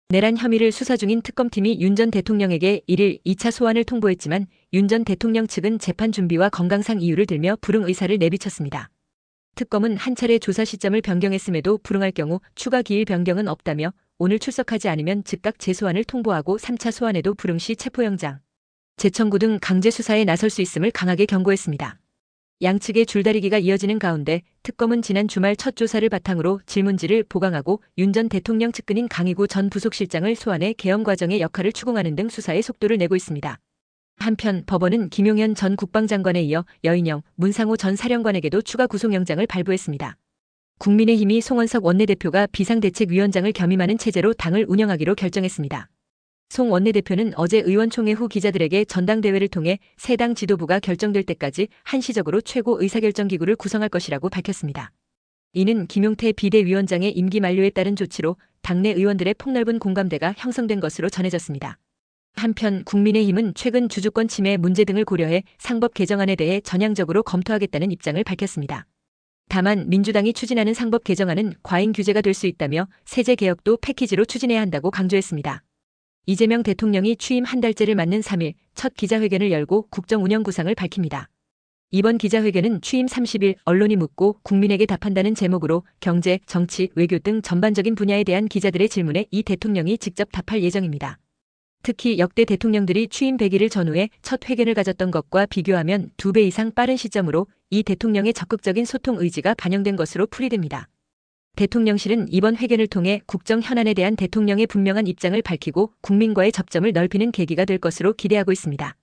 내란 혐의를 수사 중인 특검팀이 윤 전 대통령에게 1일 2차 소환을 통보했지만 윤 전 대통령 측은 재판 준비와 건강상 이유를 들며 불응 의사를 내비쳤습니다. 특검은 한 차례 조사 시점을 변경했음에도 불응할 경우 추가 기일 변경은 없다며 오늘 출석하지 않으면 즉각 재소환을 통보하고 3차 소환에도 불응 시 체포영장, 재청구 등 강제 수사에 나설 수 있음을 강하게 경고했습니다. 양측의 줄다리기가 이어지는 가운데 특검은 지난 주말 첫 조사를 바탕으로 질문지를 보강하고 윤 전 대통령 측근인 강희구 전 부속실장을 소환해 계엄 과정의 역할을 추궁하는 등 수사에 속도를 내고 있습니다. 한편 법원은 김용현 전 국방장관에 이어 여인영, 문상호 전 사령관에게도 추가 구속영장을 발부했습니다. 국민의힘이 송원석 원내대표가 비상대책위원장을 겸임하는 체제로 당을 운영하기로 결정했습니다. 송 원내대표는 어제 의원총회 후 기자들에게 전당대회를 통해 새 당 지도부가 결정될 때까지 한시적으로 최고 의사결정기구를 구성할 것이라고 밝혔습니다. 이는 김용태 비대위원장의 임기 만료에 따른 조치로 당내 의원들의 폭넓은 공감대가 형성된 것으로 전해졌습니다. 한편 국민의힘은 최근 주주권 침해 문제 등을 고려해 상법 개정안에 대해 전향적으로 검토하겠다는 입장을 밝혔습니다. 다만 민주당이 추진하는 상법 개정안은 과잉 규제가 될 수 있다며 세제 개혁도 패키지로 추진해야 한다고 강조했습니다. 이재명 대통령이 취임 한 달째를 맞는 3일 첫 기자회견을 열고 국정 운영 구상을 밝힙니다. 이번 기자회견은 취임 30일 언론이 묻고 국민에게 답한다는 제목으로 경제, 정치, 외교 등 전반적인 분야에 대한 기자들의 질문에 이 대통령이 직접 답할 예정입니다. 특히 역대 대통령들이 취임 100일을 전후에 첫 회견을 가졌던 것과 비교하면 2배 이상 빠른 시점으로 이 대통령의 적극적인 소통 의지가 반영된 것으로 풀이됩니다. 대통령실은 이번 회견을 통해 국정 현안에 대한 대통령의 분명한 입장을 밝히고 국민과의 접점을 넓히는 계기가 될 것으로 기대하고 있습니다.